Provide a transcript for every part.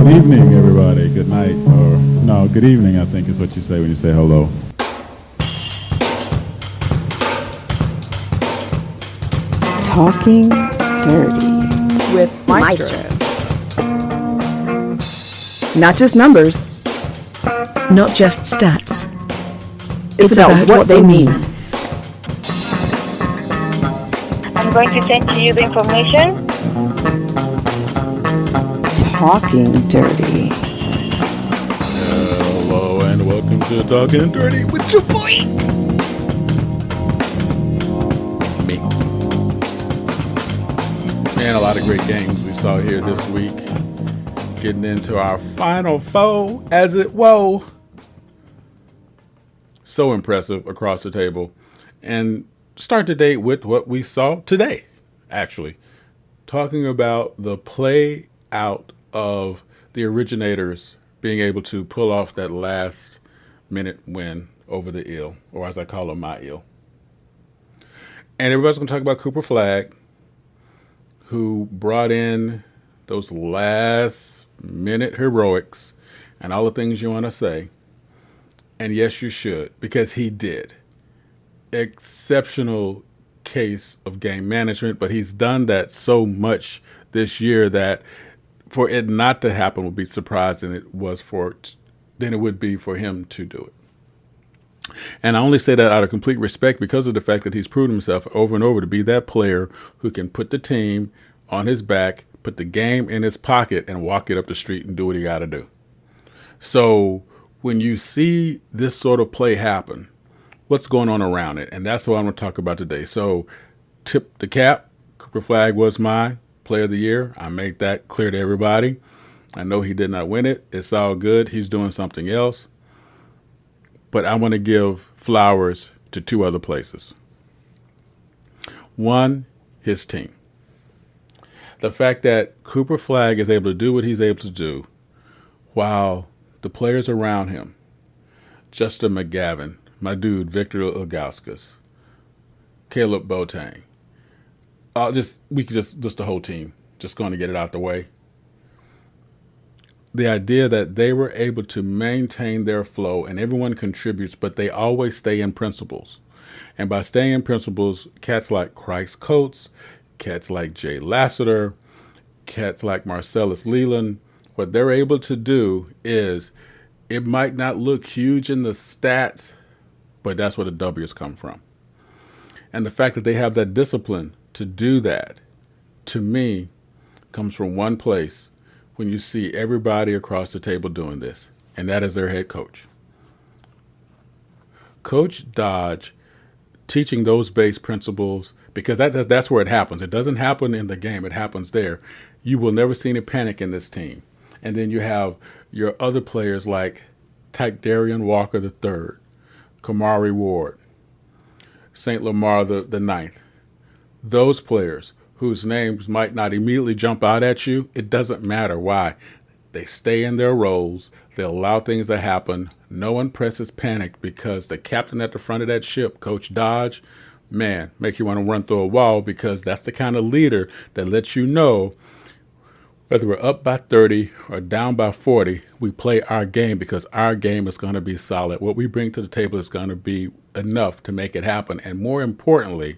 evening, everybody. Good night, or no, good evening, I think is what you say when you say hello. Talking Dirty with Maestro. Not just numbers, Not just stats. it's about what they mean. I'm going to send to you the information. Talking Dirty. Hello and welcome to Talkin Durty with your boy. Me. Man, a lot of great games we saw here this week. Getting into our final foe, as it whoa. So impressive across the table. And start the day with what we saw today, actually. Talking about the play out of the originators being able to pull off that last minute win over the ill, or as I call him, my ill. And everybody's going to talk about Cooper Flagg, who brought in those last minute heroics and all the things you want to say. And yes, you should, because he did. Exceptional case of game management, but he's done that so much this year that for it not to happen would be surprising than it would be for him to do it. And I only say that out of complete respect because of the fact that he's proven himself over and over to be that player who can put the team on his back, put the game in his pocket, and walk it up the street and do what he got to do. So when you see this sort of play happen, what's going on around it? And that's what I'm going to talk about today. So tip the cap. Cooper Flagg was my player of the year. I made that clear to everybody. I know he did not win it. It's all good. He's doing something else. But I want to give flowers to two other places. One, his team. The fact that Cooper Flagg is able to do what he's able to do while the players around him, Justin McGavin, my dude, Victor Ilgauskas, Caleb Boateng, just the whole team, just going to get it out the way. The idea that they were able to maintain their flow and everyone contributes, but they always stay in principles. And by staying in principles, cats like Christ Coates, cats like Jay Lassiter, cats like Marcellus Leland, what they're able to do is it might not look huge in the stats, but that's where the W's come from. And the fact that they have that discipline to do that, to me, comes from one place when you see everybody across the table doing this, and that is their head coach. Coach Dodge teaching those base principles, because that's where it happens. It doesn't happen in the game. It happens there. You will never see any panic in this team. And then you have your other players like Darian Walker III, Kamari Ward, St. Lamar the ninth. Those players whose names might not immediately jump out at you, it doesn't matter why. They stay in their roles. They allow things to happen. No one presses panic because the captain at the front of that ship, Coach Dodge, man, make you want to run through a wall because that's the kind of leader that lets you know whether we're up by 30 or down by 40, we play our game because our game is going to be solid. What we bring to the table is going to be enough to make it happen. And more importantly,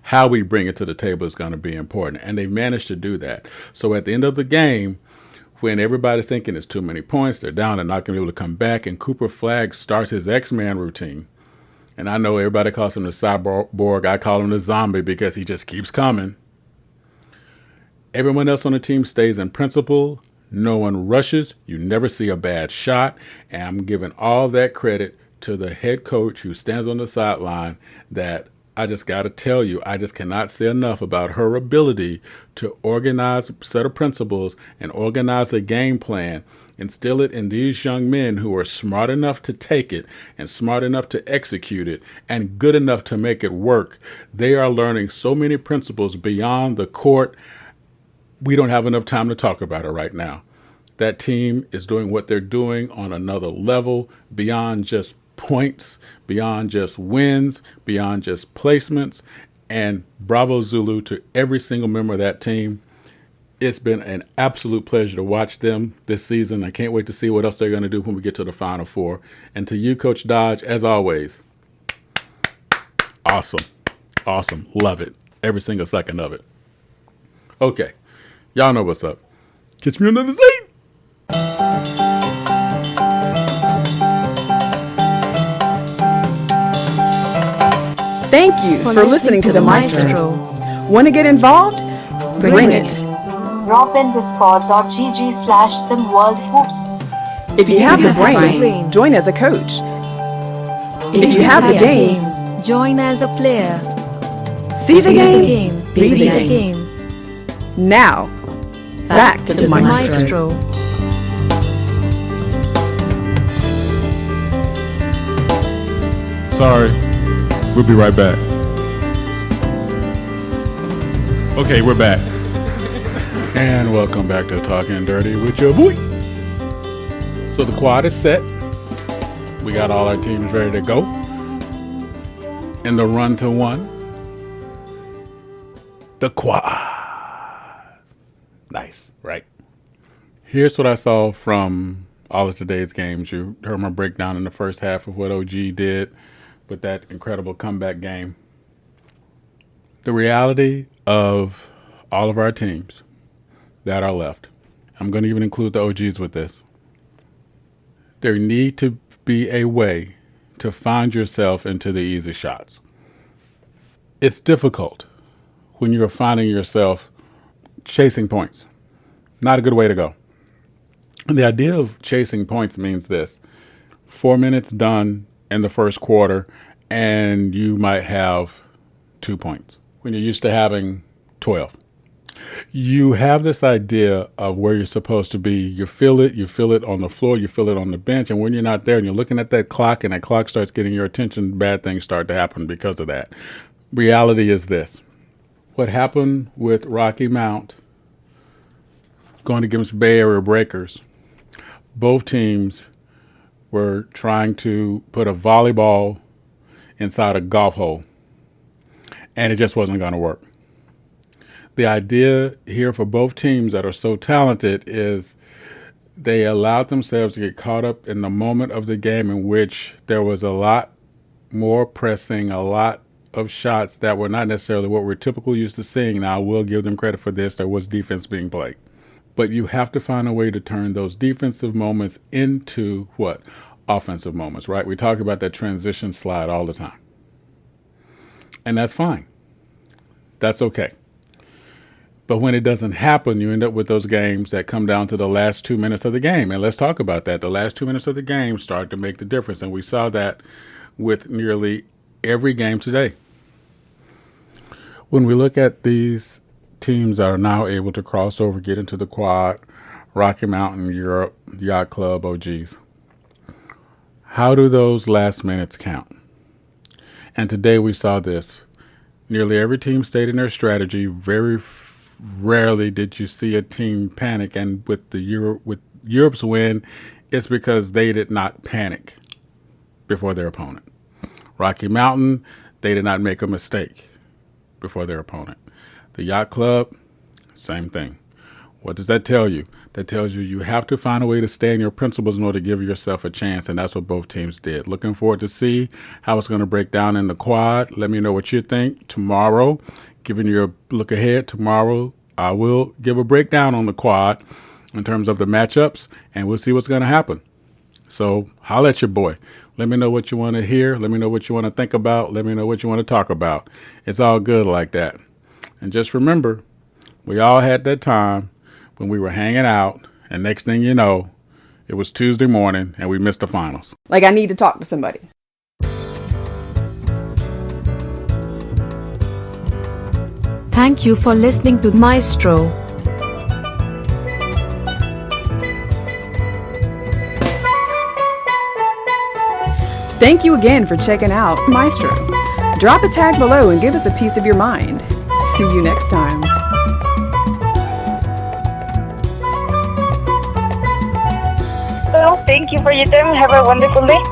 how we bring it to the table is going to be important. And they've managed to do that. So at the end of the game, when everybody's thinking it's too many points, they're down and not going to be able to come back, and Cooper Flagg starts his X-Man routine. And I know everybody calls him the cyborg. I call him the zombie because he just keeps coming. Everyone else on the team stays in principle. No one rushes. You never see a bad shot. And I'm giving all that credit to the head coach who stands on the sideline that I just got to tell you, I just cannot say enough about her ability to organize a set of principles and organize a game plan, instill it in these young men who are smart enough to take it and smart enough to execute it and good enough to make it work. They are learning so many principles beyond the court. We don't have enough time to talk about it right now. That team is doing what they're doing on another level beyond just points, beyond just wins, beyond just placements. And bravo Zulu to every single member of that team. It's been an absolute pleasure to watch them this season. I can't wait to see what else they're going to do when we get to the Final Four. And to you, Coach Dodge, as always, awesome. Awesome. Love it. Every single second of it. Okay. Y'all know what's up. Catch me on another scene. Thank you for listening to the Maestro. Want to get involved? Bring it. Drop in discord.gg/SimWorld Hoops. If you have the brain, join as a coach. If you have the game, join as a player. see the game, Be be the the game. game. Now, back to the Maestro. Sorry. We'll be right back. Okay, we're back. And welcome back to Talkin' Dirty with your boy. So the quad is set. We got all our teams ready to go. In the run to one. The quad. Nice, right? Here's what I saw from all of today's games. You heard my breakdown in the first half of what OG did with that incredible comeback game. The reality of all of our teams that are left, I'm going to even include the OGs with this. There need to be a way to find yourself into the easy shots. It's difficult when you're finding yourself chasing points. Not a good way to go. And the idea of chasing points means this: 4 minutes done in the first quarter, and you might have 2 points when you're used to having 12. You have this idea of where you're supposed to be. You feel it on the floor, you feel it on the bench, and when you're not there and you're looking at that clock and that clock starts getting your attention, bad things start to happen because of that. Reality is this. What happened with Rocky Mount going against Bay Area Breakers, both teams were trying to put a volleyball inside a golf hole, and it just wasn't going to work. The idea here for both teams that are so talented is they allowed themselves to get caught up in the moment of the game in which there was a lot more pressing, a lot of shots that were not necessarily what we're typically used to seeing. Now, I will give them credit for this. There was defense being played. But you have to find a way to turn those defensive moments into what? Offensive moments, right? We talk about that transition slide all the time. And that's fine. That's okay. But when it doesn't happen, you end up with those games that come down to the last 2 minutes of the game. And let's talk about that. The last 2 minutes of the game start to make the difference. And we saw that with nearly every game today. When we look at these teams that are now able to cross over, get into the quad, Rocky Mountain, Europe, Yacht Club, OGs, how do those last minutes count? And today we saw this. Nearly every team stayed in their strategy. Very rarely did you see a team panic. And with Europe's win, it's because they did not panic before their opponent. Rocky Mountain, they did not make a mistake before their opponent. The Yacht Club, same thing. What does that tell you? That tells you you have to find a way to stay in your principles in order to give yourself a chance, and that's what both teams did. Looking forward to see how it's going to break down in the quad. Let me know what you think tomorrow. Giving you a look ahead tomorrow, I will give a breakdown on the quad in terms of the matchups, and we'll see what's going to happen. So holla at your boy. Let me know what you want to hear. Let me know what you want to think about. Let me know what you want to talk about. It's all good like that. And just remember, we all had that time when we were hanging out, and next thing you know, it was Tuesday morning and we missed the finals. Like, I need to talk to somebody. Thank you for listening to Maestro. Thank you again for checking out Maestro. Drop a tag below and give us a piece of your mind. See you next time. Well, thank you for your time. Have a wonderful day.